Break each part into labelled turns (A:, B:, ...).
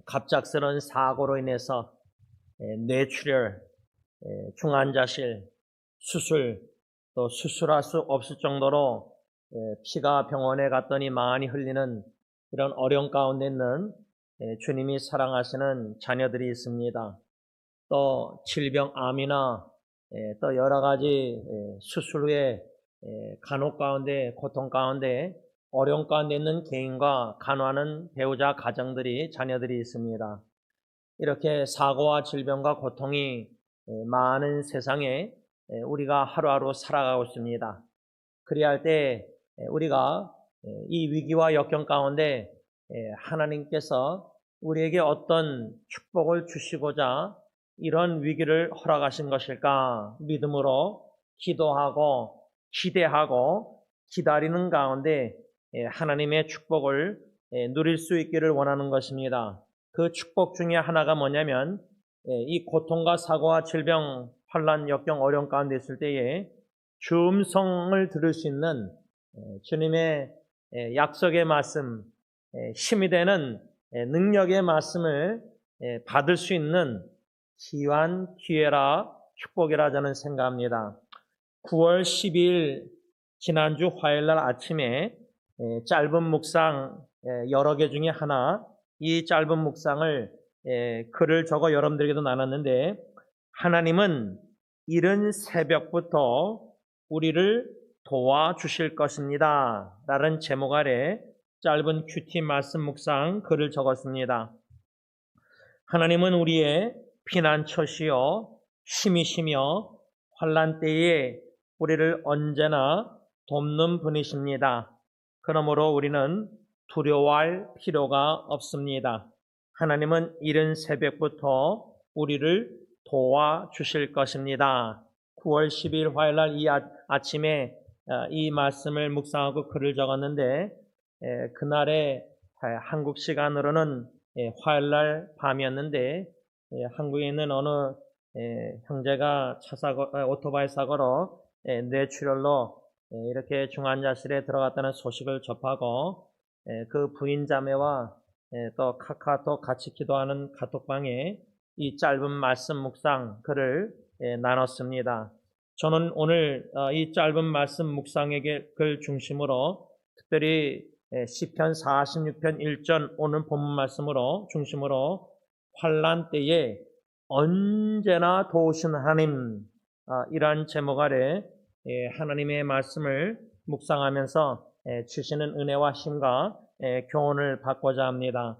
A: 갑작스러운 사고로 인해서 뇌출혈, 중환자실, 수술, 또 수술할 수 없을 정도로 피가 병원에 갔더니 많이 흘리는 이런 어려운 가운데 있는 주님이 사랑하시는 자녀들이 있습니다. 또 질병, 암이나 또 여러 가지 수술 후에 간혹 가운데, 고통 가운데, 어려움 가운데 있는 개인과 간호하는 배우자 가정들이, 자녀들이 있습니다. 이렇게 사고와 질병과 고통이 많은 세상에 우리가 하루하루 살아가고 있습니다. 그리할 때 우리가 이 위기와 역경 가운데 하나님께서 우리에게 어떤 축복을 주시고자 이런 위기를 허락하신 것일까 믿음으로 기도하고 기대하고 기다리는 가운데 하나님의 축복을 누릴 수 있기를 원하는 것입니다. 그 축복 중에 하나가 뭐냐면 이 고통과 사고와 질병, 환난, 역경, 어려움 가운데 있을 때에 주 음성을 들을 수 있는 주님의 약속의 말씀, 힘이 되는 능력의 말씀을 받을 수 있는 귀한 기회라, 축복이라 저는 생각합니다. 9월 12일 지난주 화요일날 아침에 짧은 묵상 여러 개 중에 하나, 이 짧은 묵상을 글을 적어 여러분들에게도 나눴는데, 하나님은 이른 새벽부터 우리를 도와주실 것입니다 라는 제목 아래 짧은 큐티 말씀 묵상 글을 적었습니다. 하나님은 우리의 피난처시요 힘이시며 환난 때에 우리를 언제나 돕는 분이십니다. 그러므로 우리는 두려워할 필요가 없습니다. 하나님은 이른 새벽부터 우리를 도와주실 것입니다. 9월 10일 화요일날 이 아침에 이 말씀을 묵상하고 글을 적었는데, 그날의 한국 시간으로는 화요일날 밤이었는데, 한국에 있는 어느 형제가 오토바이 사고로 뇌출혈로 이렇게 중환자실에 들어갔다는 소식을 접하고 그 부인 자매와 또 카카오톡 같이 기도하는 카톡방에 이 짧은 말씀 묵상 글을 나눴습니다. 저는 오늘 이 짧은 말씀 묵상의 글 중심으로 특별히 시편 46편 1절 오늘 본문 말씀으로 중심으로 환난 때에 언제나 도우신 하나님, 이러한 제목 아래 하나님의 말씀을 묵상하면서 주시는 은혜와 힘과 교훈을 받고자 합니다.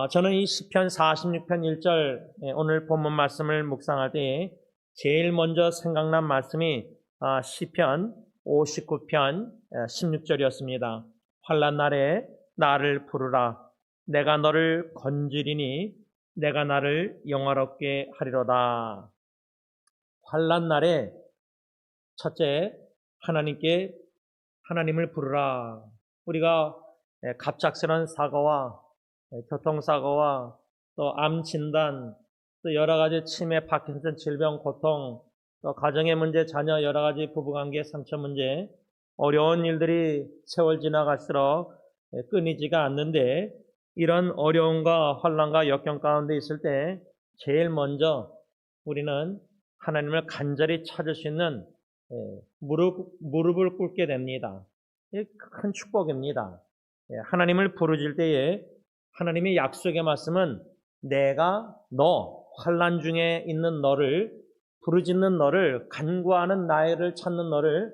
A: 저는 이 시편 46편 1절 오늘 본문 말씀을 묵상할 때에 제일 먼저 생각난 말씀이 시편 59편 16절이었습니다. 환난 날에 나를 부르라. 내가 너를 건지리니 내가 나를 영화롭게 하리로다. 환난 날에 첫째, 하나님을 부르라. 우리가 갑작스러운 사고와 교통사고와 또 암 진단, 또 여러 가지 치매, 파킨슨, 질병, 고통, 또 가정의 문제, 자녀 여러 가지 부부관계, 상처 문제, 어려운 일들이 세월 지나갈수록 끊이지가 않는데, 이런 어려움과 환난과 역경 가운데 있을 때 제일 먼저 우리는 하나님을 간절히 찾을 수 있는 무릎을 꿇게 됩니다. 큰 축복입니다. 하나님을 부르질 때에 하나님의 약속의 말씀은 내가 환난 중에 있는 너를, 부르짖는 너를, 간구하는 나를 찾는 너를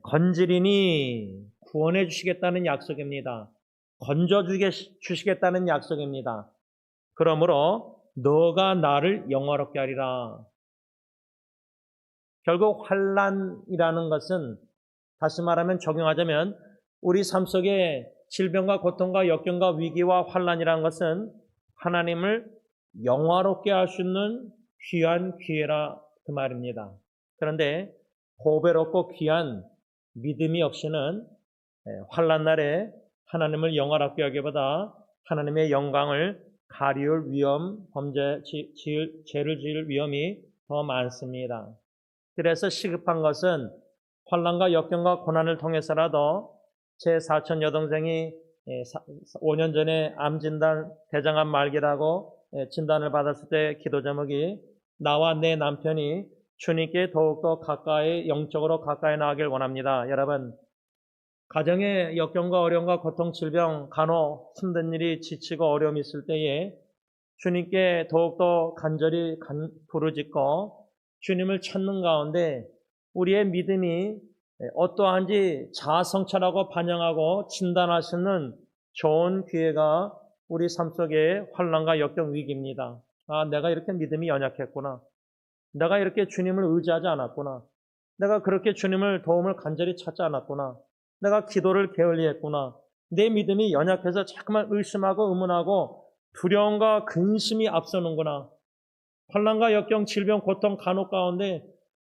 A: 건지리니 구원해 주시겠다는 약속입니다. 건져 주시겠다는 약속입니다. 그러므로 너가 나를 영화롭게 하리라. 결국 환난이라는 것은 다시 말하면 적용하자면 우리 삶 속에 질병과 고통과 역경과 위기와 환난이라는 것은 하나님을 영화롭게 할 수 있는 귀한 기회라 그 말입니다. 그런데 보배롭고 귀한 믿음이 없이는 환난 날에 하나님을 영화롭게 하기보다 하나님의 영광을 가리울 위험, 죄를 지을 위험이 더 많습니다. 그래서 시급한 것은 환난과 역경과 고난을 통해서라도 제 사촌 여동생이 5년 전에 암 진단, 대장암 말기라고 진단을 받았을 때 기도 제목이 나와 내 남편이 주님께 더욱더 가까이, 영적으로 가까이 나가길 원합니다. 여러분, 가정의 역경과 어려움과 고통, 질병, 간호, 힘든 일이 지치고 어려움이 있을 때에 주님께 더욱더 간절히 부르짖고 주님을 찾는 가운데 우리의 믿음이 어떠한지 자아성찰하고 반영하고 진단할 수 있는 좋은 기회가 우리 삶 속에 환난과 역경 위기입니다. 아, 내가 이렇게 믿음이 연약했구나. 내가 이렇게 주님을 의지하지 않았구나. 내가 그렇게 주님을 도움을 간절히 찾지 않았구나. 내가 기도를 게을리했구나. 내 믿음이 연약해서 자꾸만 의심하고 의문하고 두려움과 근심이 앞서는구나. 환난과 역경, 질병, 고통, 간혹 가운데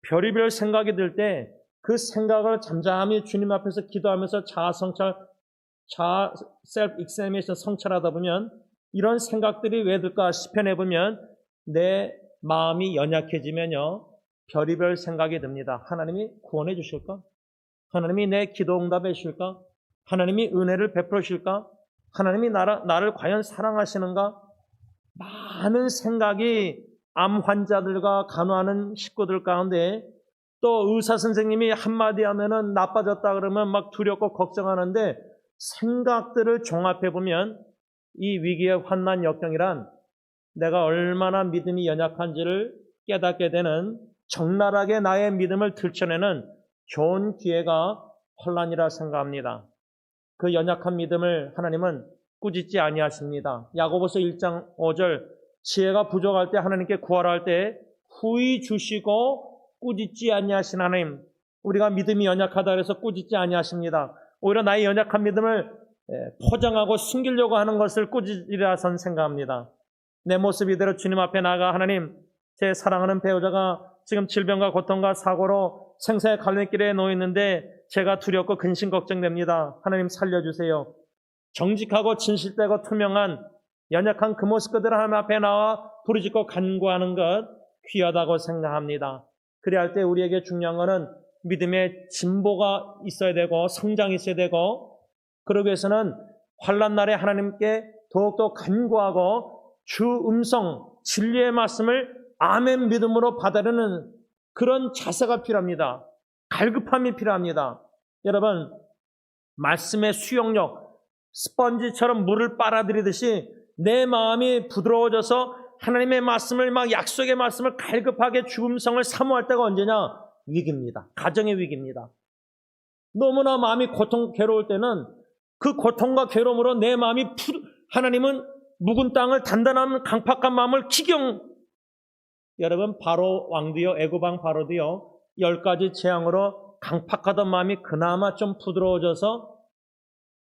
A: 별의별 생각이 들 때 그 생각을 잠잠히 주님 앞에서 기도하면서 셀프 익사미네이션 성찰하다 보면 이런 생각들이 왜 들까 시편해 보면 내 마음이 연약해지면요 별의별 생각이 듭니다. 하나님이 구원해 주실까? 하나님이 내 기도 응답해 주실까? 하나님이 은혜를 베풀어 주실까? 하나님이 나를 과연 사랑하시는가? 많은 생각이 암 환자들과 간호하는 식구들 가운데 또 의사 선생님이 한마디 하면은 나빠졌다 그러면 막 두렵고 걱정하는데 생각들을 종합해 보면 이 위기의 환난 역경이란 내가 얼마나 믿음이 연약한지를 깨닫게 되는 적나라하게 나의 믿음을 들춰내는 좋은 기회가 환난이라 생각합니다. 그 연약한 믿음을 하나님은 꾸짖지 아니하십니다. 야고보서 1장 5절 지혜가 부족할 때 하나님께 구하라 할 때 후히 주시고 꾸짖지 아니하신 하나님, 우리가 믿음이 연약하다 그래서 꾸짖지 아니하십니다. 오히려 나의 연약한 믿음을 포장하고 숨기려고 하는 것을 꾸짖으라 선 생각합니다. 내 모습 이대로 주님 앞에 나가 하나님, 제 사랑하는 배우자가 지금 질병과 고통과 사고로 생사의 갈림길에 놓여 있는데 제가 두렵고 근심 걱정됩니다. 하나님 살려주세요. 정직하고 진실되고 투명한 연약한 그 모습 그대로 하나님 앞에 나와 부르짖고 간구하는 것 귀하다고 생각합니다. 그래야 할 때 우리에게 중요한 것은 믿음의 진보가 있어야 되고 성장이 있어야 되고 그러기 위해서는 환난 날에 하나님께 더욱더 간구하고 주 음성 진리의 말씀을 아멘 믿음으로 받아들이는 그런 자세가 필요합니다. 갈급함이 필요합니다. 여러분, 말씀의 수용력, 스펀지처럼 물을 빨아들이듯이 내 마음이 부드러워져서 하나님의 말씀을 막 약속의 말씀을 갈급하게 주 음성을 사모할 때가 언제냐? 위기입니다. 가정의 위기입니다. 너무나 마음이 괴로울 때는 그 고통과 괴로움으로 내 마음이 하나님은 묵은 땅을 단단한 강팍한 마음을 여러분 바로 왕도요 애굽왕 바로도요 10가지 재앙으로 강팍하던 마음이 그나마 좀 부드러워져서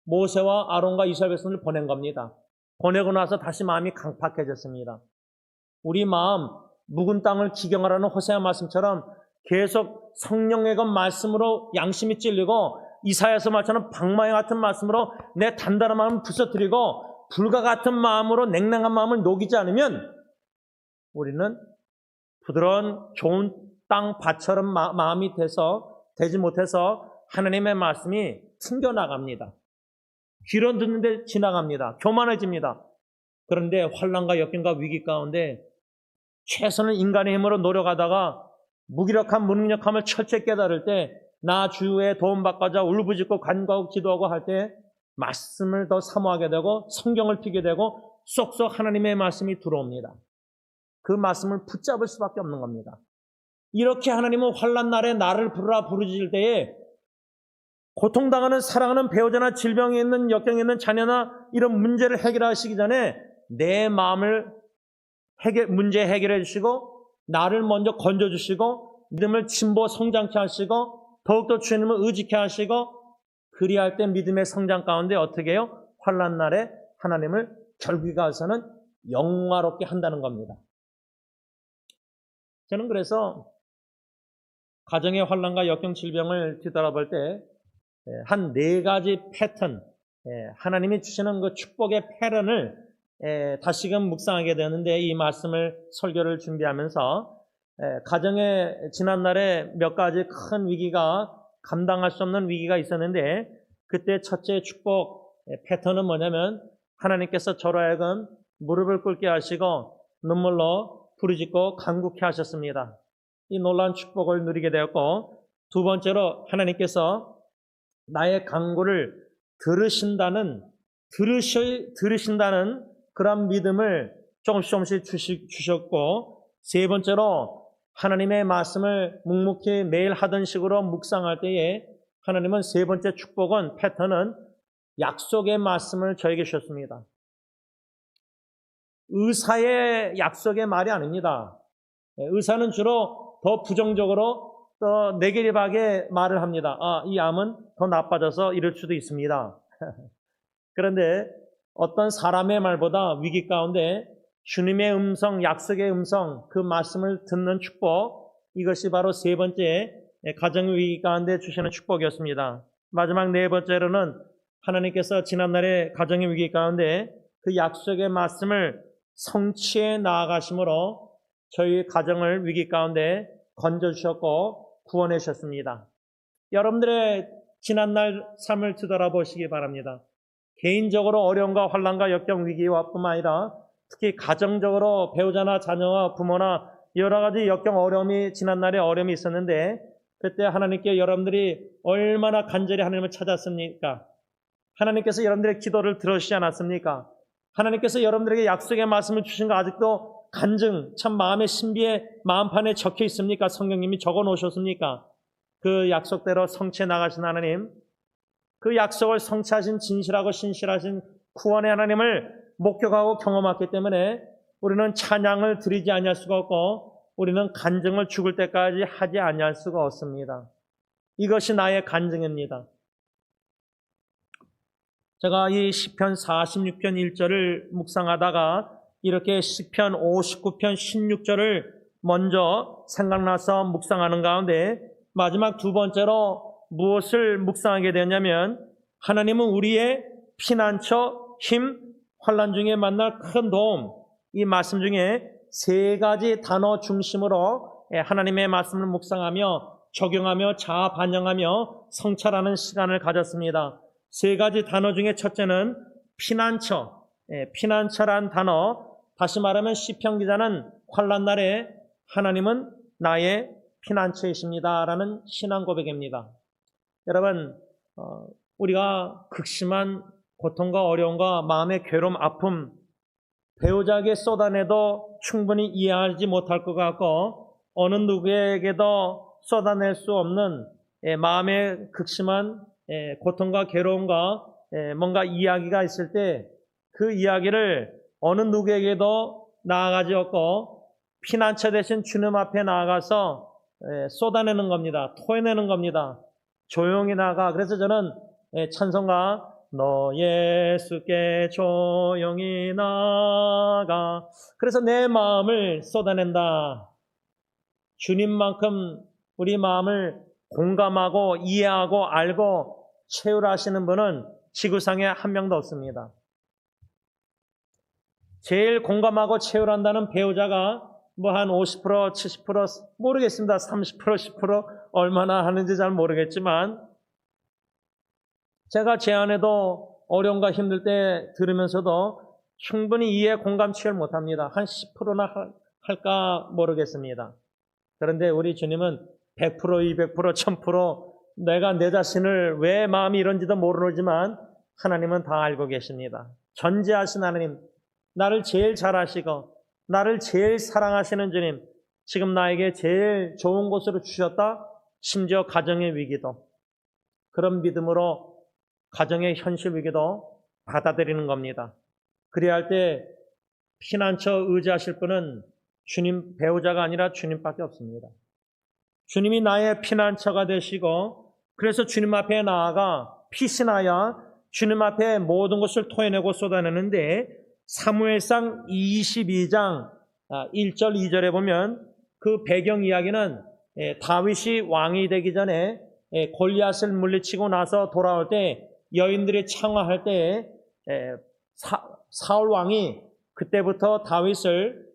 A: 모세와 아론과 이스라엘 백성을 보낸 겁니다. 보내고 나서 다시 마음이 강팍해졌습니다. 우리 마음 묵은 땅을 기경하라는 호세아 말씀처럼 계속 성령의 것 말씀으로 양심이 찔리고 이사야서 말처럼 방망이 같은 말씀으로 내 단단한 마음을 부서뜨리고 불과 같은 마음으로 냉랭한 마음을 녹이지 않으면 우리는 부드러운 좋은 땅 밭처럼 마음이 되지 못해서 하나님의 말씀이 튕겨나갑니다. 귀로 듣는데 지나갑니다. 교만해집니다. 그런데 환난과 역경과 위기 가운데 최선을 인간의 힘으로 노력하다가 무기력한 무능력함을 철저히 깨달을 때 나 주의 도움받고자 울부짖고 간구하고 기도하고 할 때 말씀을 더 사모하게 되고 성경을 피게 되고 쏙쏙 하나님의 말씀이 들어옵니다. 그 말씀을 붙잡을 수밖에 없는 겁니다. 이렇게 하나님은 환난 날에 나를 부르라 부르짖을 때에 고통당하는 사랑하는 배우자나 질병이 있는 역경이 있는 자녀나 이런 문제를 해결하시기 전에 내 마음을 문제 해결해 주시고 나를 먼저 건져주시고 믿음을 진보 성장케 하시고 더욱더 주님을 의지케 하시고 그리할 때 믿음의 성장 가운데 어떻게 해요? 환난 날에 하나님을 결국에 가서는 영화롭게 한다는 겁니다. 저는 그래서 가정의 환난과 역경 질병을 뒤돌아볼 때 한 4가지 패턴, 하나님이 주시는 그 축복의 패턴을 다시금 묵상하게 되는데 이 말씀을 설교를 준비하면서 가정에 지난날에 몇 가지 큰 위기가 감당할 수 없는 위기가 있었는데 그때 첫째 축복 패턴은 뭐냐면 하나님께서 저로 하여금 무릎을 꿇게 하시고 눈물로 부르짖고 간구케 하셨습니다. 이 놀라운 축복을 누리게 되었고, 두 번째로 하나님께서 나의 간구를 들으신다는 그런 믿음을 조금씩 주셨고, 세 번째로 하나님의 말씀을 묵묵히 매일 하던 식으로 묵상할 때에 하나님은 세 번째 축복은, 패턴은 약속의 말씀을 저에게 주셨습니다. 의사의 약속의 말이 아닙니다. 의사는 주로 더 부정적으로 또 네게티브하게 말을 합니다. 이 암은 더 나빠져서 이럴 수도 있습니다. 그런데 어떤 사람의 말보다 위기 가운데 주님의 음성, 약속의 음성, 그 말씀을 듣는 축복, 이것이 바로 세 번째 가정 위기 가운데 주시는 축복이었습니다. 마지막 네 번째로는 하나님께서 지난날의 가정의 위기 가운데 그 약속의 말씀을 성취해 나아가심으로 저희 가정을 위기 가운데 건져주셨고 구원해 주셨습니다. 여러분들의 지난날 삶을 뒤돌아보시기 바랍니다. 개인적으로 어려움과 환난과 역경 위기와 뿐만 아니라 특히 가정적으로 배우자나 자녀와 부모나 여러 가지 역경 어려움이 지난날에 어려움이 있었는데 그때 하나님께 여러분들이 얼마나 간절히 하나님을 찾았습니까? 하나님께서 여러분들의 기도를 들어주시지 않았습니까? 하나님께서 여러분들에게 약속의 말씀을 주신 거 아직도 간증, 참 마음의 신비에 마음판에 적혀 있습니까? 성경님이 적어 놓으셨습니까? 그 약속대로 성취해 나가신 하나님, 그 약속을 성취하신 진실하고 신실하신 구원의 하나님을 목격하고 경험했기 때문에 우리는 찬양을 드리지 아니할 수가 없고 우리는 간증을 죽을 때까지 하지 아니할 수가 없습니다. 이것이 나의 간증입니다. 제가 이 시편 46편 1절을 묵상하다가 이렇게 시편 59편 16절을 먼저 생각나서 묵상하는 가운데 마지막 두 번째로 무엇을 묵상하게 되었냐면 하나님은 우리의 피난처, 힘, 환난 중에 만날 큰 도움, 이 말씀 중에 세 가지 단어 중심으로 하나님의 말씀을 묵상하며 적용하며 자아 반영하며 성찰하는 시간을 가졌습니다. 세 가지 단어 중에 첫째는 피난처, 피난처란 단어, 다시 말하면 시편 기자는 환난 날에 하나님은 나의 피난처이십니다 라는 신앙 고백입니다. 여러분, 우리가 극심한 고통과 어려움과 마음의 괴로움, 아픔, 배우자에게 쏟아내도 충분히 이해하지 못할 것 같고 어느 누구에게도 쏟아낼 수 없는 마음의 극심한 고통과 괴로움과 뭔가 이야기가 있을 때 그 이야기를 어느 누구에게도 나아가지 않고 피난처 대신 주님 앞에 나아가서 쏟아내는 겁니다. 토해내는 겁니다. 조용히 나가. 그래서 저는 찬송가 너 예수께 조용히 나가. 그래서 내 마음을 쏟아낸다. 주님만큼 우리 마음을 공감하고 이해하고 알고 채우라시는 분은 지구상에 한 명도 없습니다. 제일 공감하고 채우란다는 배우자가 뭐 한 50%, 70% 모르겠습니다. 30%, 10% 얼마나 하는지 잘 모르겠지만 제가 제 안에도 어려움과 힘들 때 들으면서도 충분히 이해, 공감, 치열 못합니다. 한 10%나 할까 모르겠습니다. 그런데 우리 주님은 100%, 200%, 1000% 내가 내 자신을 왜 마음이 이런지도 모르지만 하나님은 다 알고 계십니다. 전지하신 하나님, 나를 제일 잘 아시고 나를 제일 사랑하시는 주님, 지금 나에게 제일 좋은 곳으로 주셨다. 심지어 가정의 위기도, 그런 믿음으로 가정의 현실 위기도 받아들이는 겁니다. 그래야 할 때 피난처 의지하실 분은 주님, 배우자가 아니라 주님밖에 없습니다. 주님이 나의 피난처가 되시고 그래서 주님 앞에 나아가 피신하여 주님 앞에 모든 것을 토해내고 쏟아내는데 사무엘상 22장 1절 2절에 보면 그 배경 이야기는 다윗이 왕이 되기 전에 골리앗을 물리치고 나서 돌아올 때 여인들이 창화할 때 사울 왕이 그때부터 다윗을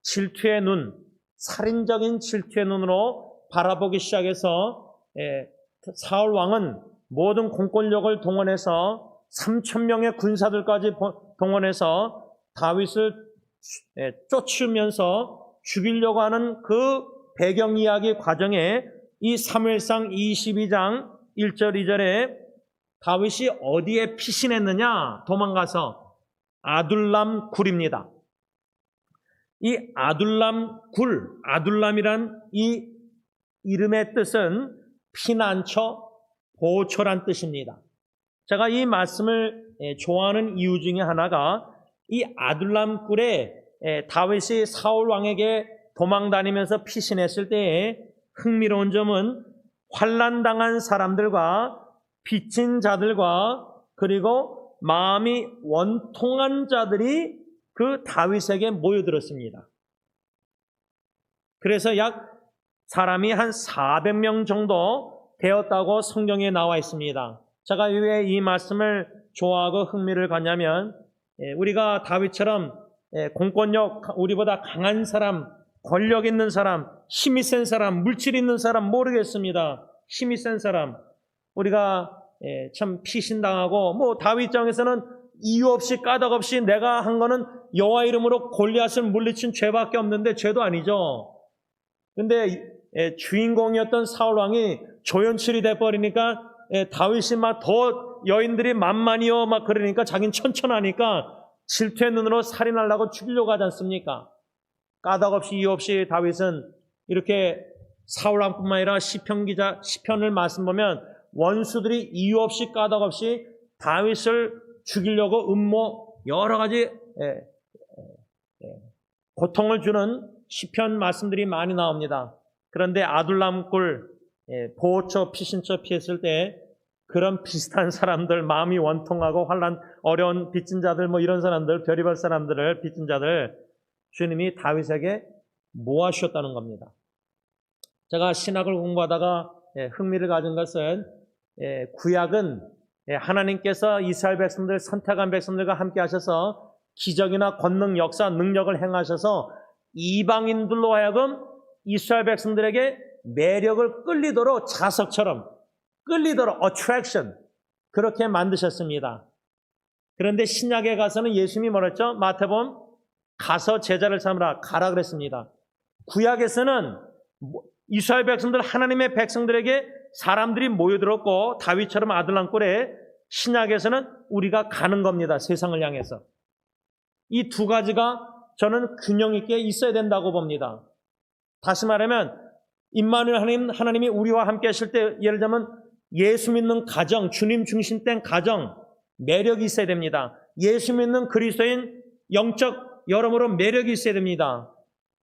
A: 질투의 눈, 살인적인 질투의 눈으로 바라보기 시작해서 사울 왕은 모든 공권력을 동원해서 3,000명의 군사들까지 동원해서 다윗을 쫓으면서 죽이려고 하는 그 배경 이야기 과정에 이 사무엘상 22장 1절 2절에 다윗이 어디에 피신했느냐? 도망가서 아둘람 굴입니다. 이 아둘람 굴, 아둘람이란 이 이름의 뜻은 피난처, 보초란 뜻입니다. 제가 이 말씀을 좋아하는 이유 중에 하나가 이 아둘람 굴에 다윗이 사울 왕에게 도망다니면서 피신했을 때에 흥미로운 점은 환난당한 사람들과 빚진 자들과 그리고 마음이 원통한 자들이 그 다윗에게 모여들었습니다. 그래서 약 사람이 한 400명 정도 되었다고 성경에 나와 있습니다. 제가 왜 이 말씀을 좋아하고 흥미를 갖냐면 우리가 다윗처럼 공권력, 우리보다 강한 사람, 권력 있는 사람, 힘이 센 사람, 물질 있는 사람 모르겠습니다. 힘이 센 사람, 우리가 참 피신당하고 뭐 다윗 입장에서는 이유 없이 까닭 없이 내가 한 거는 여호와 이름으로 골리앗을 물리친 죄밖에 없는데 죄도 아니죠. 근데 주인공이었던 사울 왕이 조연출이 돼버리니까 다윗이 막 더 여인들이 만만이요 막 그러니까 자긴 천천하니까 질투의 눈으로 살인하려고 죽이려고 하지 않습니까? 까닭 없이 이유 없이 다윗은 이렇게 사울 왕뿐만 아니라 시편을 말씀 보면 원수들이 이유 없이 까닭 없이 다윗을 죽이려고 음모 여러 가지 고통을 주는 시편 말씀들이 많이 나옵니다. 그런데 아둘람굴 보호처 피신처 피했을 때 그런 비슷한 사람들, 마음이 원통하고 환난 어려운 빚진 자들 뭐 이런 사람들, 별의별 사람들을 빚진 자들 주님이 다윗에게 모아주셨다는 겁니다. 제가 신학을 공부하다가 흥미를 가진 것은 구약은 하나님께서 이스라엘 백성들 선택한 백성들과 함께 하셔서 기적이나 권능, 역사, 능력을 행하셔서 이방인들로 하여금 이스라엘 백성들에게 매력을 끌리도록 자석처럼 끌리도록 attraction 그렇게 만드셨습니다. 그런데 신약에 가서는 예수님이 뭐랬죠? 마태복음 가서 제자를 삼으라 가라 그랬습니다. 구약에서는 이스라엘 백성들 하나님의 백성들에게 사람들이 모여들었고 다윗처럼 아둘람굴에 신약에서는 우리가 가는 겁니다. 세상을 향해서. 이 두 가지가 저는 균형 있게 있어야 된다고 봅니다. 다시 말하면 임마누엘 하나님이 우리와 함께 하실 때 예를 들면 예수 믿는 가정, 주님 중심된 가정 매력이 있어야 됩니다. 예수 믿는 그리스도인 영적 여러모로 매력이 있어야 됩니다.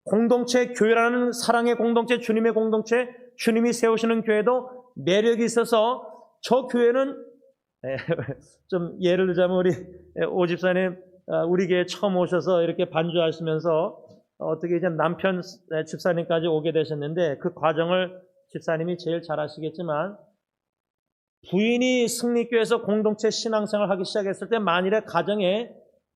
A: 공동체, 교회라는 사랑의 공동체, 주님의 공동체, 주님이 세우시는 교회도 매력이 있어서 저 교회는 좀 예를 들자면 우리 오 집사님 우리 교회 처음 오셔서 이렇게 반주하시면서 어떻게 이제 남편 집사님까지 오게 되셨는데 그 과정을 집사님이 제일 잘 아시겠지만 부인이 승리교회에서 공동체 신앙생활을 하기 시작했을 때 만일에 가정에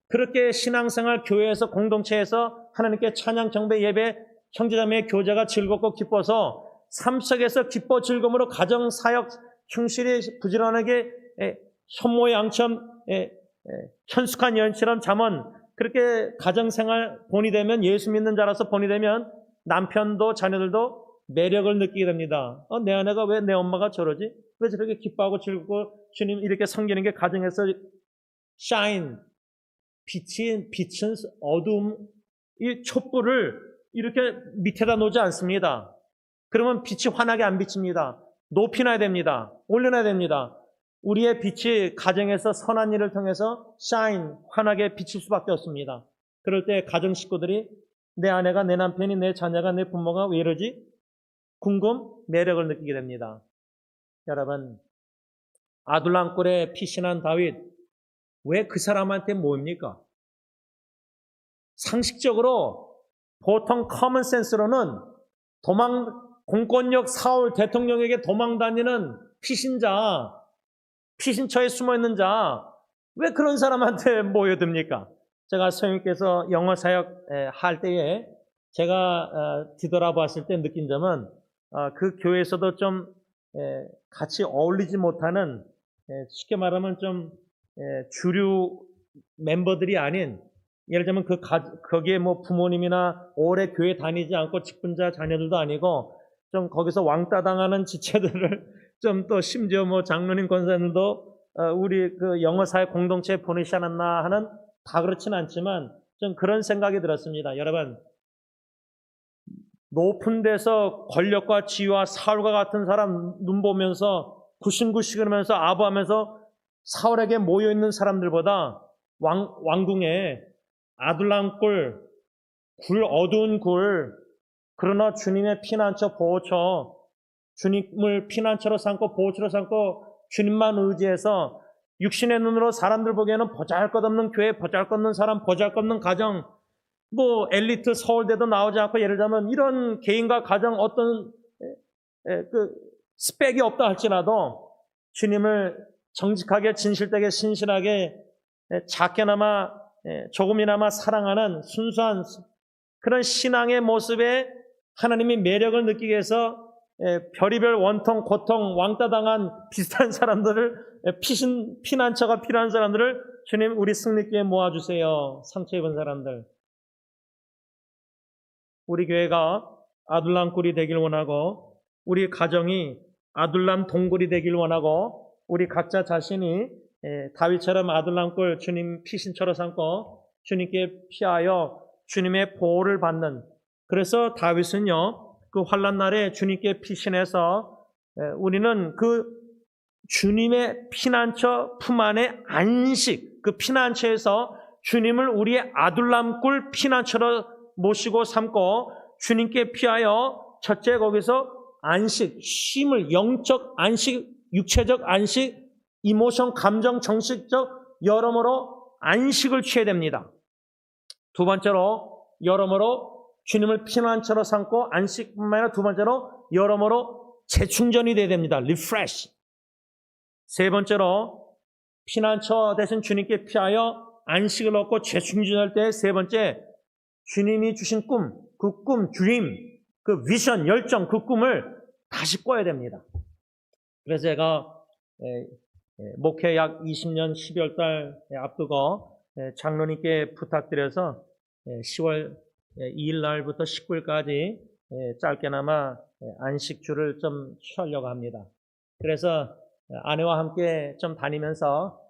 A: 그렇게 신앙생활 교회에서 공동체에서 하나님께 찬양 경배 예배 형제자매의 교제가 즐겁고 기뻐서 삶 속에서 기뻐 즐거움으로 가정 사역 충실히 부지런하게 현모의 양처럼 현숙한 여인처럼 잠언 그렇게 가정생활 본이 되면 예수 믿는 자라서 본이 되면 남편도 자녀들도 매력을 느끼게 됩니다. 내 아내가 왜 내 엄마가 저러지? 왜 저렇게 기뻐하고 즐겁고 주님 이렇게 섬기는 게 가정에서 shine 빛은 어둠 이 촛불을 이렇게 밑에다 놓지 않습니다. 그러면 빛이 환하게 안 비칩니다. 높이놔야 됩니다. 올려놔야 됩니다. 우리의 빛이 가정에서 선한 일을 통해서 shine 환하게 비칠 수밖에 없습니다. 그럴 때 가정 식구들이 내 아내가 내 남편이 내 자녀가 내 부모가 왜 이러지? 매력을 느끼게 됩니다. 여러분 아둘람굴에 피신한 다윗 왜 그 사람한테 모입니까? 상식적으로 보통 커먼 센스로는 공권력 사울 대통령에게 도망다니는 피신자, 피신처에 숨어있는 자, 왜 그런 사람한테 모여듭니까? 제가 성령께서 영어 사역 할 때에 제가 뒤돌아봤을 때 느낀 점은 그 교회에서도 좀 같이 어울리지 못하는 쉽게 말하면 좀 주류 멤버들이 아닌, 예를 들면 거기에 뭐 부모님이나 오래 교회 다니지 않고 직분자 자녀들도 아니고 좀 거기서 왕따 당하는 지체들을 좀 또 심지어 뭐 장로님 권사님들도 우리 그 영어사회 공동체에 보내지 않았나 하는, 다 그렇진 않지만 좀 그런 생각이 들었습니다. 여러분, 높은 데서 권력과 지위와 사울과 같은 사람 눈 보면서 굿신굿신하면서 아부하면서 사울에게 모여있는 사람들보다 왕궁에 아둘람 굴, 어두운 굴, 그러나 주님의 피난처 보호처, 주님을 피난처로 삼고 보호처로 삼고 주님만 의지해서 육신의 눈으로 사람들 보기에는 보잘것없는 교회, 보잘것없는 사람, 보잘것없는 가정, 뭐 엘리트 서울대도 나오지 않고, 예를 들면 이런 개인과 가정 어떤 그 스펙이 없다 할지라도 주님을 정직하게 진실되게 신실하게 작게나마 조금이나마 사랑하는 순수한 그런 신앙의 모습에 하나님이 매력을 느끼게 해서 별의별 원통, 고통, 왕따당한 비슷한 사람들을, 피난처가 필요한 사람들을 주님 우리 승리교회에 모아주세요. 상처 입은 사람들. 우리 교회가 아둘람 굴이 되길 원하고, 우리 가정이 아둘람 동굴이 되길 원하고, 우리 각자 자신이 다윗처럼 아둘람 굴 주님 피신처로 삼고 주님께 피하여 주님의 보호를 받는, 그래서 다윗은요 그 환난 날에 주님께 피신해서 우리는 그 주님의 피난처 품 안에 안식, 그 피난처에서 주님을 우리의 아둘람 굴 피난처로 모시고 삼고 주님께 피하여 첫째 거기서 안식, 쉼을, 영적 안식, 육체적 안식, 이모션, 감정, 정식적 여러모로 안식을 취해야 됩니다. 두 번째로 여러모로 주님을 피난처로 삼고 안식뿐만 아니라 두 번째로 여러모로 재충전이 돼야 됩니다. 리프레시. 세 번째로 피난처 대신 주님께 피하여 안식을 얻고 재충전할 때 세 번째, 주님이 주신 꿈, 그 꿈, 드림, 그 비전, 열정, 그 꿈을 다시 꿔야 됩니다. 그래서 제가 목회 약 20년 12월 달 앞두고 장로님께 부탁드려서 10월 2일 날부터 19일까지 짧게나마 안식주를 좀 취하려고 합니다. 그래서 아내와 함께 좀 다니면서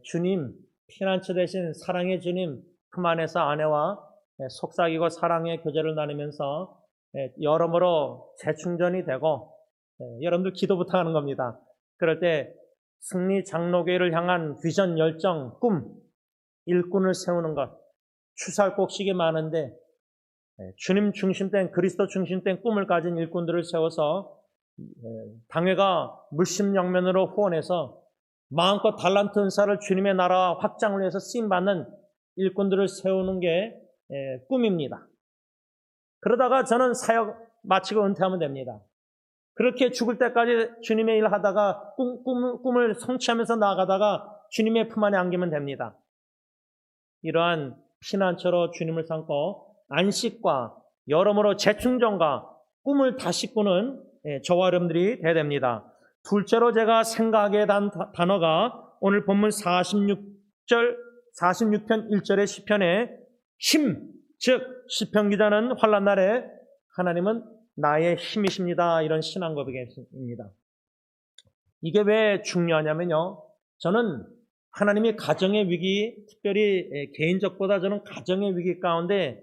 A: 주님, 피난처 대신 사랑의 주님 품 안에서 아내와 속삭이고 사랑의 교제를 나누면서 여러모로 재충전이 되고, 여러분들 기도 부탁하는 겁니다. 그럴 때 승리 장로교회를 향한 비전, 열정, 꿈, 일꾼을 세우는 것, 추살곡식이 많은데 주님 중심된, 그리스도 중심된 꿈을 가진 일꾼들을 세워서 당회가 물심양면으로 후원해서 마음껏 달란트 은사를 주님의 나라 확장을 위해서 쓰임받는 일꾼들을 세우는 게 꿈입니다. 그러다가 저는 사역 마치고 은퇴하면 됩니다. 그렇게 죽을 때까지 주님의 일 하다가 꿈을 성취하면서 나아가다가 주님의 품 안에 안기면 됩니다. 이러한 피난처로 주님을 삼고 안식과 여러모로 재충전과 꿈을 다시 꾸는 저와 여러분들이 돼야 됩니다. 둘째로 제가 생각하게 된 단어가 오늘 본문 46편 1절의 시편의 힘, 즉 시편 기자는 환난 날에 하나님은 나의 힘이십니다, 이런 신앙 고백입니다. 이게 왜 중요하냐면요, 저는 하나님이 가정의 위기, 특별히 개인적보다 저는 가정의 위기 가운데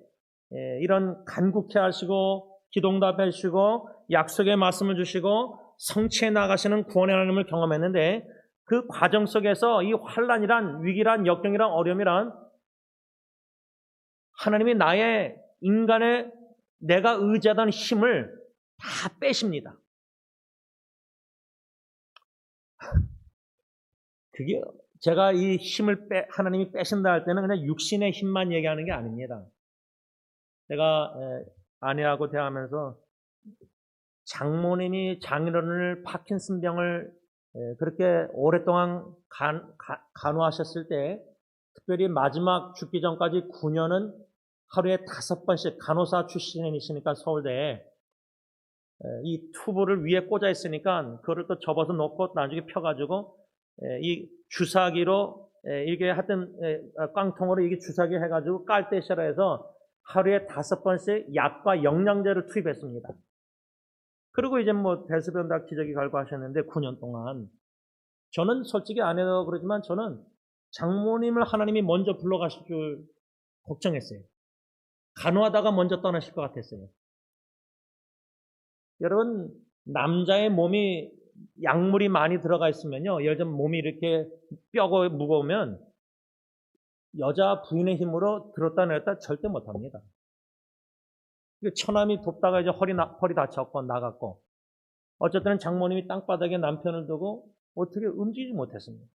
A: 이런 간구케 하시고 기도응답해 주시고 약속의 말씀을 주시고 성취해 나가시는 구원의 하나님을 경험했는데, 그 과정 속에서 이 환난이란, 위기란, 역경이란, 어려움이란 하나님이 나의 인간의 내가 의지하던 힘을 다 빼십니다. 그게 제가 이 힘을 하나님이 빼신다 할 때는 그냥 육신의 힘만 얘기하는 게 아닙니다. 제가 아내하고 대화하면서 장모님이 장인어른을 파킨슨병을 그렇게 오랫동안 간호하셨을 때, 특별히 마지막 죽기 전까지 9년은 하루에 5번씩, 간호사 출신이시니까 서울대에 이 튜브를 위에 꽂아 있으니까 그거를 또 접어서 놓고 나중에 펴가지고 이 주사기로 이게 하여튼 깡통으로 이게 주사기 해가지고 깔때 싫어해서 하루에 5번씩 약과 영양제를 투입했습니다. 그리고 이제 뭐 대소변 다 기저귀 갈고 하셨는데 9년 동안 저는 솔직히 안 해도 그러지만 저는 장모님을 하나님이 먼저 불러가실 줄 걱정했어요. 간호하다가 먼저 떠나실 것 같았어요. 여러분, 남자의 몸이 약물이 많이 들어가 있으면요, 예를 들면 몸이 이렇게 뼈가 무거우면 여자 부인의 힘으로 들었다 내렸다 절대 못합니다. 처남이 돕다가 이제 허리 다쳤고 나갔고, 어쨌든 장모님이 땅바닥에 남편을 두고 어떻게 움직이지 못했습니다.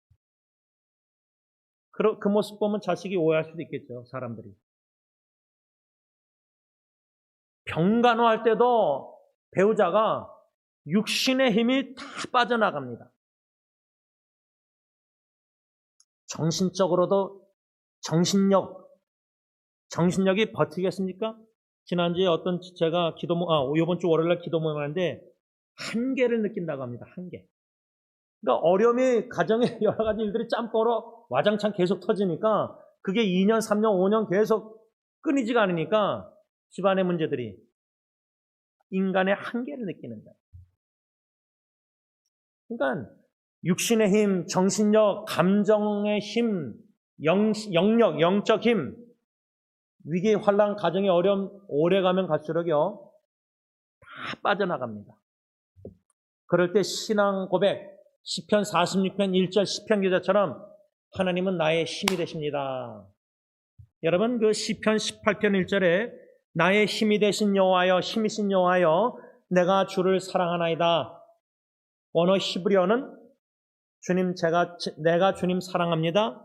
A: 그 모습 보면 자식이 오해할 수도 있겠죠, 사람들이. 병간호할 때도 배우자가 육신의 힘이 다 빠져나갑니다. 정신적으로도 정신력이 버티겠습니까? 지난주에 제가 이번 주 월요일날 기도 모임 하는데 한계를 느낀다고 합니다. 한계. 그러니까 어려움이 가정에 여러 가지 일들이 짬보로 와장창 계속 터지니까 그게 2년, 3년, 5년 계속 끊이지가 않으니까 집안의 문제들이 인간의 한계를 느끼는 거예요. 그러니까 육신의 힘, 정신력, 감정의 힘, 영력, 영적 힘, 위기, 환난, 가정의 어려움 오래 가면 갈수록요 다 빠져나갑니다. 그럴 때 신앙 고백, 시편 46편 1절 시편 기자처럼 하나님은 나의 힘이 되십니다. 여러분 그 시편 18편 1절에 나의 힘이 되신 여호와여, 힘이신 여호와여, 내가 주를 사랑하나이다. 원어 히브리어는 내가 주님 사랑합니다.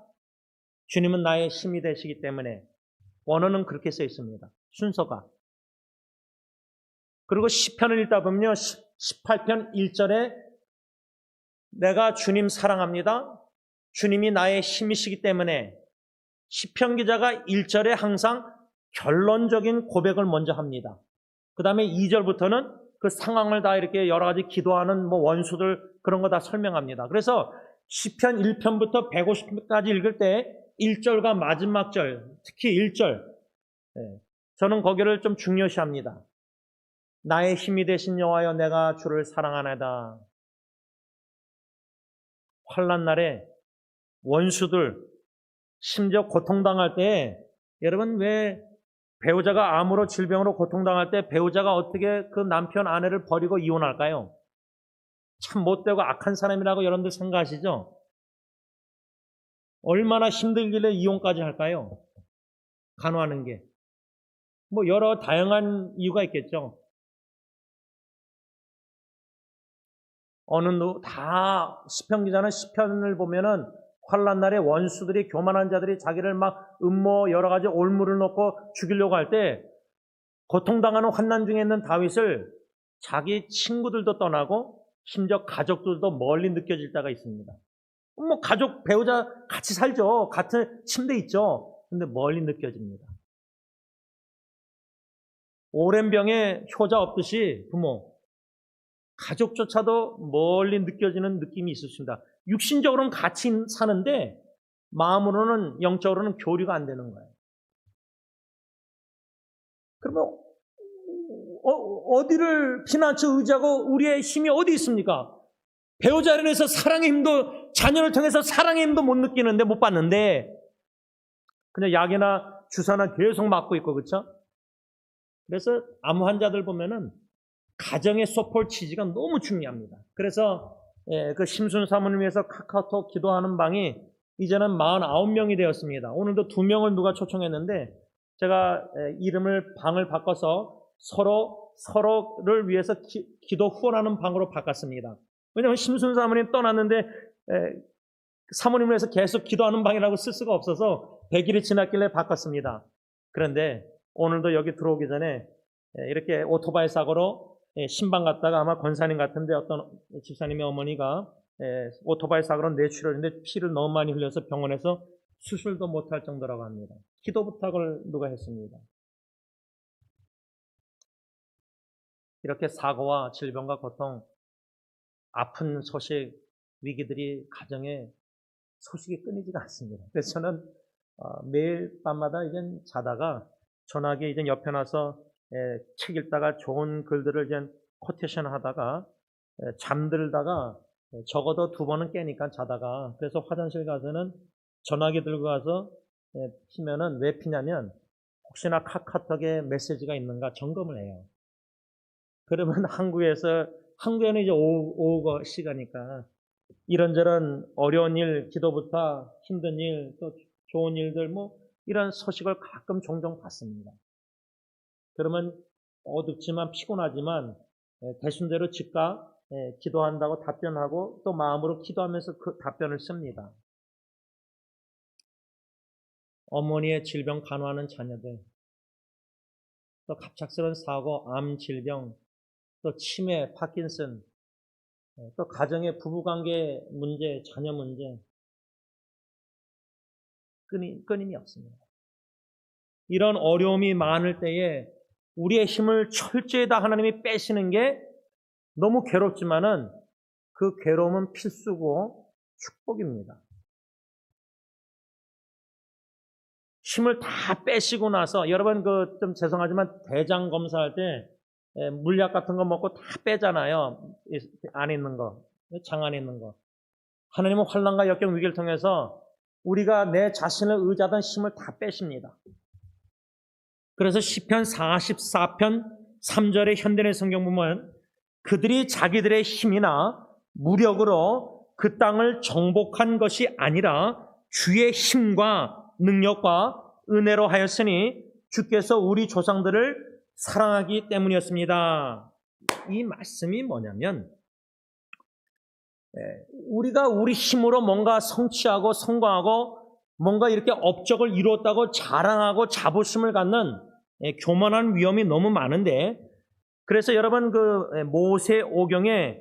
A: 주님은 나의 힘이 되시기 때문에 원어는 그렇게 써 있습니다. 순서가. 그리고 시편을 읽다 보면요, 18편 1절에 내가 주님 사랑합니다. 주님이 나의 힘이시기 때문에 시편 기자가 1절에 항상 결론적인 고백을 먼저 합니다. 그 다음에 2절부터는 그 상황을 다 이렇게 여러 가지 기도하는 원수들 그런 거 다 설명합니다. 그래서 시편 1편부터 150편까지 읽을 때 1절과 마지막 절, 특히 1절, 저는 거기를 좀 중요시합니다. 나의 힘이 되신 여호와여, 내가 주를 사랑하나이다. 환난 날에 원수들, 심지어 고통당할 때, 여러분 왜 배우자가 암으로 질병으로 고통당할 때 배우자가 어떻게 그 남편 아내를 버리고 이혼할까요? 참 못되고 악한 사람이라고 여러분들 생각하시죠? 얼마나 힘들길래 이혼까지 할까요? 간호하는 게. 여러 다양한 이유가 있겠죠. 시편 기자는 시편을 보면은 환난 날에 원수들이, 교만한 자들이 자기를 막 음모 여러 가지 올무를 놓고 죽이려고 할 때 고통당하는 환난 중에 있는 다윗을 자기 친구들도 떠나고 심지어 가족들도 멀리 느껴질 때가 있습니다. 가족, 배우자 같이 살죠. 같은 침대 있죠. 근데 멀리 느껴집니다. 오랜 병에 효자 없듯이 부모, 가족조차도 멀리 느껴지는 느낌이 있었습니다. 육신적으로는 같이 사는데 마음으로는, 영적으로는 교류가 안 되는 거예요. 그러면 어디를 피난처 의지하고 우리의 힘이 어디 있습니까? 배우자를 위해서 사랑의 힘도, 자녀를 통해서 사랑의 힘도 못 느끼는데, 못 받는데 그냥 약이나 주사나 계속 맞고 있고, 그렇죠? 그래서 암 환자들 보면은 가정의 서포트 취지가 너무 중요합니다. 그래서 그 심순 사모님 위해서 카카오톡 기도하는 방이 이제는 49명이 되었습니다. 오늘도 2명을 누가 초청했는데 제가 방을 바꿔서 서로를 위해서 기도 후원하는 방으로 바꿨습니다. 왜냐하면 심순 사모님 떠났는데 사모님을 위해서 계속 기도하는 방이라고 쓸 수가 없어서 100일이 지났길래 바꿨습니다. 그런데 오늘도 여기 들어오기 전에 이렇게 오토바이 사고로 신방 갔다가 아마 권사님 같은데 어떤 집사님의 어머니가 오토바이 사고로 뇌출혈인데 피를 너무 많이 흘려서 병원에서 수술도 못할 정도라고 합니다. 기도 부탁을 누가 했습니다. 이렇게 사고와 질병과 고통, 아픈 소식, 위기들이 가정에 소식이 끊이지가 않습니다. 그래서 저는 매일 밤마다 이제 자다가 전화기 이제 옆에 놔서 책 읽다가 좋은 글들을 이제 코테이션 하다가 잠들다가 적어도 2번은 깨니까 자다가, 그래서 화장실 가서는 전화기 들고 가서 피면은, 왜 피냐면 혹시나 카카오톡에 메시지가 있는가 점검을 해요. 그러면 한국에는 이제 오후 시가니까 이런저런 어려운 일, 기도부터 힘든 일, 또 좋은 일들, 뭐 이런 소식을 가끔 종종 받습니다. 그러면 어둡지만 피곤하지만 대순대로 즉각 기도한다고 답변하고, 또 마음으로 기도하면서 그 답변을 씁니다. 어머니의 질병 간호하는 자녀들, 또 갑작스러운 사고, 암 질병, 또 치매, 파킨슨, 또 가정의 부부관계 문제, 자녀 문제, 끊임이 없습니다. 이런 어려움이 많을 때에 우리의 힘을 철저히 다 하나님이 빼시는 게 너무 괴롭지만은 그 괴로움은 필수고 축복입니다. 힘을 다 빼시고 나서, 여러분 좀 죄송하지만 대장 검사할 때 물약 같은 거 먹고 다 빼잖아요. 안에 있는 거, 장 안에 있는 거. 하나님은 환난과 역경 위기를 통해서 우리가 내 자신을 의지하던 힘을 다 빼십니다. 그래서 시편 44편 3절의 현대의 성경 보면, 그들이 자기들의 힘이나 무력으로 그 땅을 정복한 것이 아니라 주의 힘과 능력과 은혜로 하였으니 주께서 우리 조상들을 사랑하기 때문이었습니다. 이 말씀이 뭐냐면, 우리가 우리 힘으로 뭔가 성취하고 성공하고 뭔가 이렇게 업적을 이루었다고 자랑하고 자부심을 갖는 교만한 위험이 너무 많은데, 그래서 여러분 모세오경에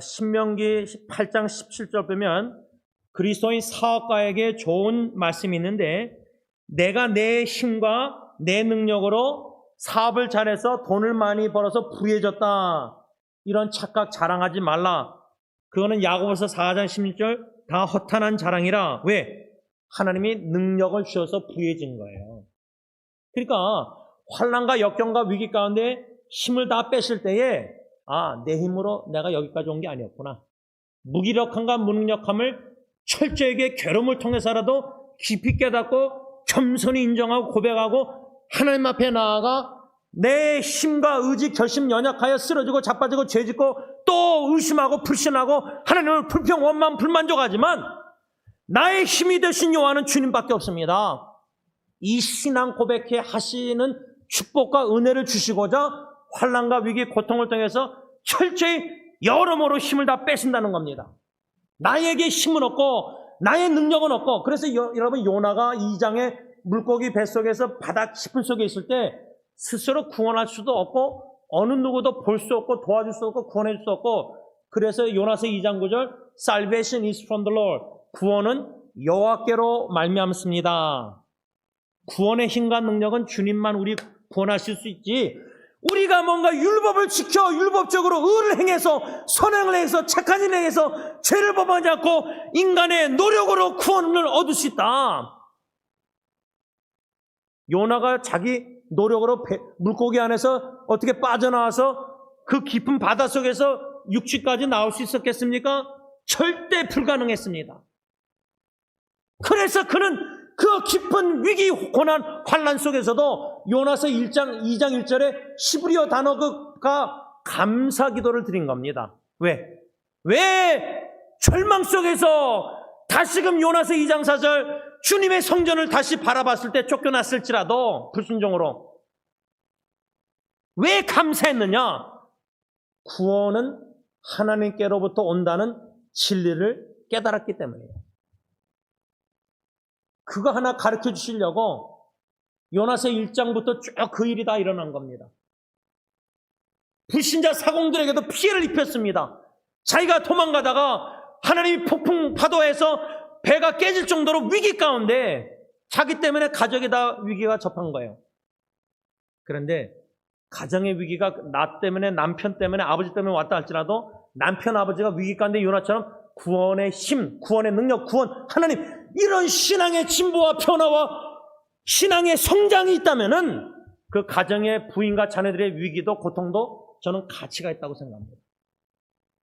A: 신명기 8장 17절 보면 그리스도인 사업가에게 좋은 말씀이 있는데, 내가 내 힘과 내 능력으로 사업을 잘해서 돈을 많이 벌어서 부유해졌다, 이런 착각 자랑하지 말라. 그거는 야고보서 4장 16절 다 허탄한 자랑이라. 왜? 하나님이 능력을 주셔서 부유해진 거예요. 그러니까 환난과 역경과 위기 가운데 힘을 다 빼실 때에, 내 힘으로 내가 여기까지 온 게 아니었구나. 무기력함과 무능력함을 철저하게 괴로움을 통해서라도 깊이 깨닫고 겸손히 인정하고 고백하고 하나님 앞에 나아가 내 힘과 의지, 결심 연약하여 쓰러지고 자빠지고 죄짓고 또 의심하고 불신하고 하나님을 불평, 원망, 불만족하지만 나의 힘이 되신 여호와는 주님밖에 없습니다. 이 신앙 고백해 하시는 축복과 은혜를 주시고자 환난과 위기, 고통을 통해서 철저히 여러모로 힘을 다 빼신다는 겁니다. 나에게 힘은 없고 나의 능력은 없고. 그래서 여러분 요나가 2장에 물고기 뱃속에서 바다 깊은 속에 있을 때 스스로 구원할 수도 없고 어느 누구도 볼 수 없고 도와줄 수 없고 구원해 줄 수 없고, 그래서 요나서 2장 9절 Salvation is from the Lord, 구원은 여호와께로 말미암습니다. 구원의 힘과 능력은 주님만 우리 구원하실 수 있지, 우리가 뭔가 율법을 지켜 율법적으로 의를 행해서 선행을 해서 착한 일을 행해서 죄를 범하지 않고 인간의 노력으로 구원을 얻을 수 있다. 요나가 자기 노력으로 물고기 안에서 어떻게 빠져나와서 그 깊은 바닷속에서 육지까지 나올 수 있었겠습니까? 절대 불가능했습니다. 그래서 그는 그 깊은 위기, 고난, 환난 속에서도 요나서 2장 1절에 시브리어 단어가 감사 기도를 드린 겁니다. 왜 절망 속에서 다시금 요나서 2장 4절 주님의 성전을 다시 바라봤을 때 쫓겨났을지라도 불순종으로 왜 감사했느냐? 구원은 하나님께로부터 온다는 진리를 깨달았기 때문이에요. 그거 하나 가르쳐 주시려고 요나서 1장부터 쭉 그 일이 다 일어난 겁니다. 불신자 사공들에게도 피해를 입혔습니다. 자기가 도망가다가 하나님이 폭풍 파도에서 배가 깨질 정도로 위기 가운데 자기 때문에 가족이 다 위기가 접한 거예요. 그런데 가정의 위기가 나 때문에, 남편 때문에, 아버지 때문에 왔다 할지라도 남편, 아버지가 위기 가운데 요나처럼 구원의 힘, 구원의 능력, 구원, 하나님, 이런 신앙의 진보와 변화와 신앙의 성장이 있다면은 그 가정의 부인과 자녀들의 위기도 고통도 저는 가치가 있다고 생각합니다.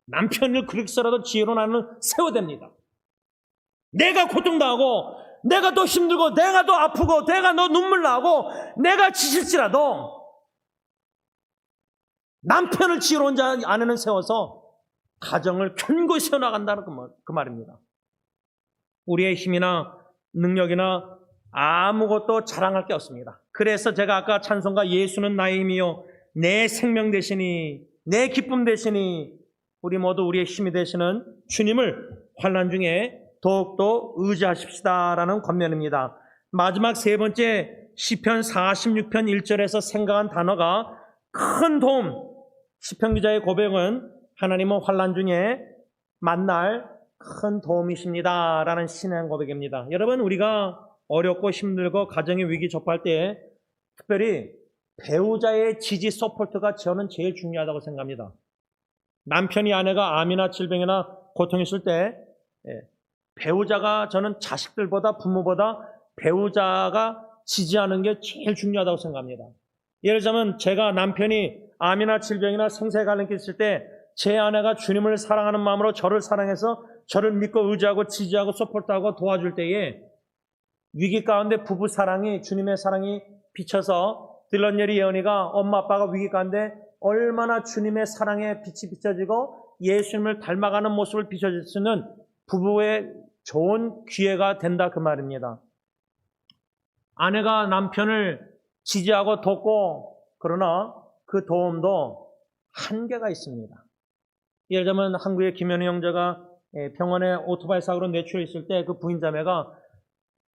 A: 남편을 그렇게서라도 지혜로 나는 세워야 됩니다. 내가 고통당하고 내가 더 힘들고 내가 더 아프고 내가 더 눈물 나고 내가 지칠지라도 남편을 지혜로운 자 아내는 세워서 가정을 견고히 세워나간다는 그 말입니다. 우리의 힘이나 능력이나 아무것도 자랑할 게 없습니다. 그래서 제가 아까 찬송가 예수는 나의 힘이요 내 생명 되시니 내 기쁨 되시니 우리 모두 우리의 힘이 되시는 주님을 환난 중에 더욱더 의지하십시다라는 권면입니다. 마지막 세 번째 시편 46편 1절에서 생각한 단어가 큰 도움. 시편 기자의 고백은 하나님은 환난 중에 만날 큰 도움이십니다 라는 신앙 고백입니다. 여러분, 우리가 어렵고 힘들고 가정의 위기 접할 때 특별히 배우자의 지지 서포트가 저는 제일 중요하다고 생각합니다. 남편이 아내가 암이나 질병이나 고통이 있을 때 배우자가 저는 자식들보다 부모보다 배우자가 지지하는 게 제일 중요하다고 생각합니다. 예를 들자면 제가 남편이 암이나 질병이나 생사에 관련 게 있을 때 제 아내가 주님을 사랑하는 마음으로 저를 사랑해서 저를 믿고 의지하고 지지하고 서포트하고 도와줄 때에 위기 가운데 부부 사랑이 주님의 사랑이 비쳐서 딜런예리 예언이가 엄마 아빠가 위기 가운데 얼마나 주님의 사랑의 빛이 비춰지고 예수님을 닮아가는 모습을 비춰질 수 있는 부부의 좋은 기회가 된다 그 말입니다. 아내가 남편을 지지하고 돕고 그러나 그 도움도 한계가 있습니다. 예를 들면 한국의 김현우 형제가 병원에 오토바이 사고로 내추려 있을 때 그 부인자매가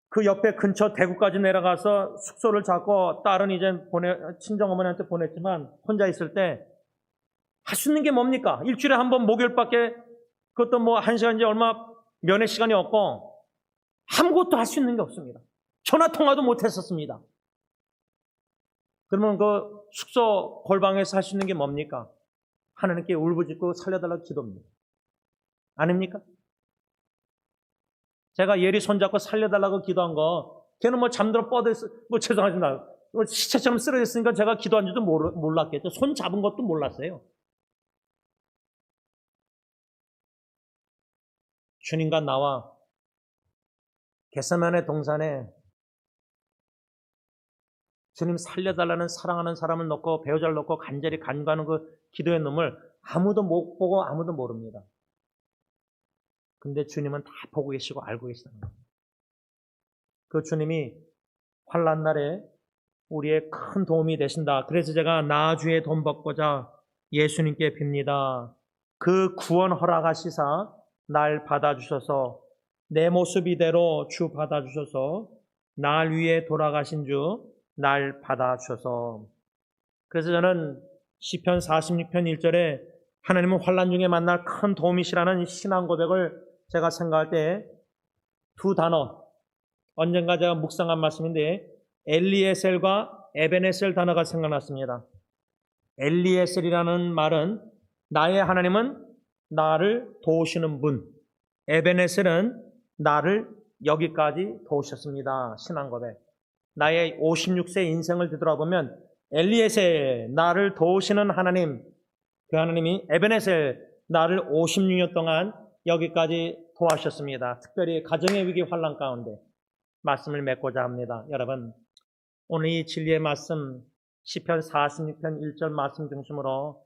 A: 그 옆에 근처 대구까지 내려가서 숙소를 잡고 딸은 이제 친정어머니한테 보냈지만 혼자 있을 때 할 수 있는 게 뭡니까? 일주일에 한 번 목요일밖에 그것도 뭐 1시간인지 얼마 면회 시간이 없고 아무것도 할 수 있는 게 없습니다. 전화통화도 못했었습니다. 그러면 그 숙소 골방에서 할 수 있는 게 뭡니까? 하나님께 울부짖고 살려달라고 기도합니다. 아닙니까? 제가 예리 손잡고 살려달라고 기도한 거 걔는 뭐 잠들어 뻗어있어 뭐 죄송합니다. 시체처럼 쓰러졌으니까 제가 기도한 줄도 몰랐겠죠. 손 잡은 것도 몰랐어요. 주님과 나와 겟세마네 동산에 주님 살려달라는 사랑하는 사람을 놓고 배우자를 놓고 간절히 간구하는 그 기도의 눈물 아무도 못 보고 아무도 모릅니다. 근데 주님은 다 보고 계시고 알고 계시다는 겁니다. 그 주님이 환난 날에 우리의 큰 도움이 되신다. 그래서 제가 나주의 돈 받고자 예수님께 빕니다. 그 구원 허락하시사 날 받아주셔서 내 모습 이대로 주 받아주셔서 날 위해 돌아가신 주 날 받아주셔서. 그래서 저는 시편 46편 1절에 하나님은 환난 중에 만날 큰 도움이시라는 신앙 고백을 제가 생각할 때 두 단어, 언젠가 제가 묵상한 말씀인데 엘리에셀과 에베네셀 단어가 생각났습니다. 엘리에셀이라는 말은 나의 하나님은 나를 도우시는 분, 에베네셀은 나를 여기까지 도우셨습니다. 신앙 고백. 나의 56세 인생을 되돌아보면 엘리에셀, 나를 도우시는 하나님, 그 하나님이 에베네셀, 나를 56년 동안 여기까지 도와주셨습니다. 특별히 가정의 위기 환난 가운데 말씀을 맺고자 합니다. 여러분, 오늘 이 진리의 말씀 시편 46편 1절 말씀 중심으로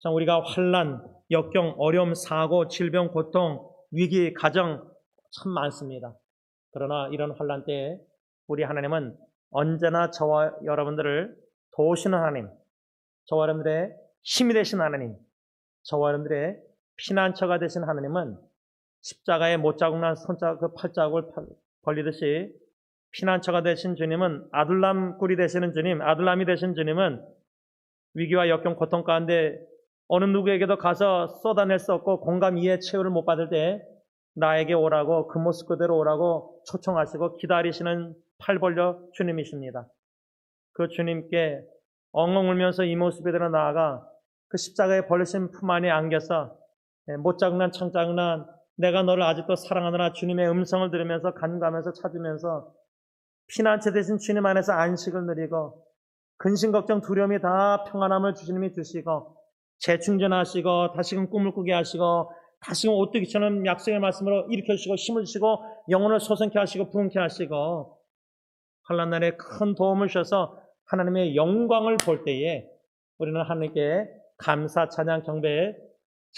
A: 참 우리가 환난, 역경, 어려움, 사고, 질병, 고통, 위기, 가정 참 많습니다. 그러나 이런 환난 때에 우리 하나님은 언제나 저와 여러분들을 도우시는 하나님, 저와 여러분들의 힘이 되신 하나님, 저와 여러분들의 피난처가 되신 하나님은 십자가에 못자국 난 그 팔자국을 벌리듯이 피난처가 되신 주님은 아둘람 꿀이 되시는 주님, 아둘람이 되신 주님은 위기와 역경, 고통 가운데 어느 누구에게도 가서 쏟아낼 수 없고 공감, 이해, 치유를 못 받을 때 나에게 오라고 그 모습 그대로 오라고 초청하시고 기다리시는 팔 벌려 주님이십니다. 그 주님께 엉엉 울면서 이 모습 그대로 나아가 그 십자가에 벌리신 품 안에 안겨서 못장난 창장난 내가 너를 아직도 사랑하느라 주님의 음성을 들으면서 간구하면서 찾으면서 피난처 되신 주님 안에서 안식을 누리고 근심 걱정 두려움이 다 평안함을 주님이 주시고 재충전하시고 다시금 꿈을 꾸게 하시고 다시금 오뚜기처럼 약속의 말씀으로 일으켜주시고 힘을 주시고 영혼을 소생케 하시고 부흥케 하시고 환난 날에 큰 도움을 주셔서 하나님의 영광을 볼 때에 우리는 하나님께 감사 찬양 경배에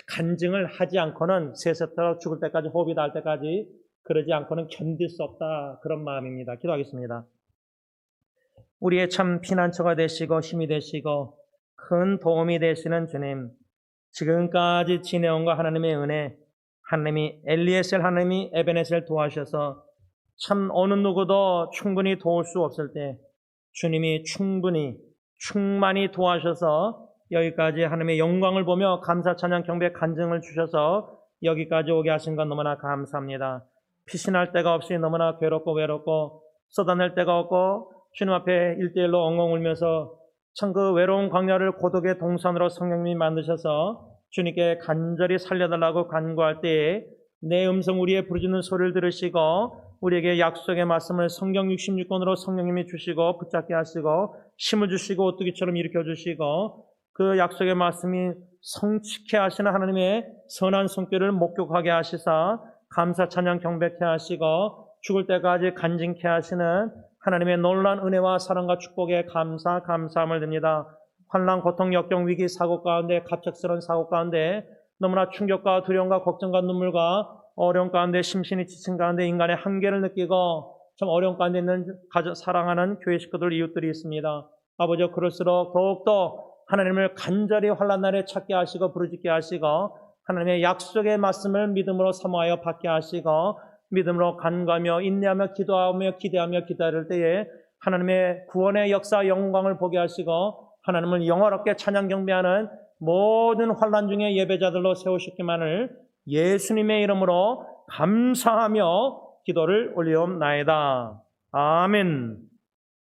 A: 간증을 하지 않고는 세세토록 죽을 때까지 호흡이 닿을 때까지 그러지 않고는 견딜 수 없다, 그런 마음입니다. 기도하겠습니다. 우리의 참 피난처가 되시고 힘이 되시고 큰 도움이 되시는 주님, 지금까지 지내온과 하나님의 은혜, 하나님이 엘리에셀 하나님이 에베네셀 도와주셔서 참 어느 누구도 충분히 도울 수 없을 때 주님이 충만히 도와주셔서 여기까지 하나님의 영광을 보며 감사 찬양 경배 간증을 주셔서 여기까지 오게 하신 건 너무나 감사합니다. 피신할 데가 없이 너무나 괴롭고 외롭고 쏟아낼 데가 없고 주님 앞에 1:1로 엉엉 울면서 참 그 외로운 광야를 고독의 동산으로 성령님이 만드셔서 주님께 간절히 살려달라고 간구할 때에 내 음성 우리의 부르짖는 소리를 들으시고 우리에게 약속의 말씀을 성경 66권으로 성령님이 주시고 붙잡게 하시고 힘을 주시고 오뚜기처럼 일으켜 주시고 그 약속의 말씀이 성취케 하시는 하나님의 선한 손길을 목격하게 하시사 감사 찬양 경배케 하시고 죽을 때까지 간증케 하시는 하나님의 놀라운 은혜와 사랑과 축복에 감사함을 드립니다. 환난, 고통, 역경, 위기, 사고 가운데 갑작스러운 사고 가운데 너무나 충격과 두려움과 걱정과 눈물과 어려움 가운데 심신이 지친 가운데 인간의 한계를 느끼고 참 어려움 가운데 있는 사랑하는 교회 식구들, 이웃들이 있습니다. 아버지, 그럴수록 더욱더 하나님을 간절히 환난 날에 찾게 하시고 부르짖게 하시고 하나님의 약속의 말씀을 믿음으로 사모하여 받게 하시고 믿음으로 간구하며 인내하며 기도하며 기대하며 기다릴 때에 하나님의 구원의 역사 영광을 보게 하시고 하나님을 영화롭게 찬양 경배하는 모든 환난 중에 예배자들로 세우셨기만을 예수님의 이름으로 감사하며 기도를 올리옵나이다. 아멘.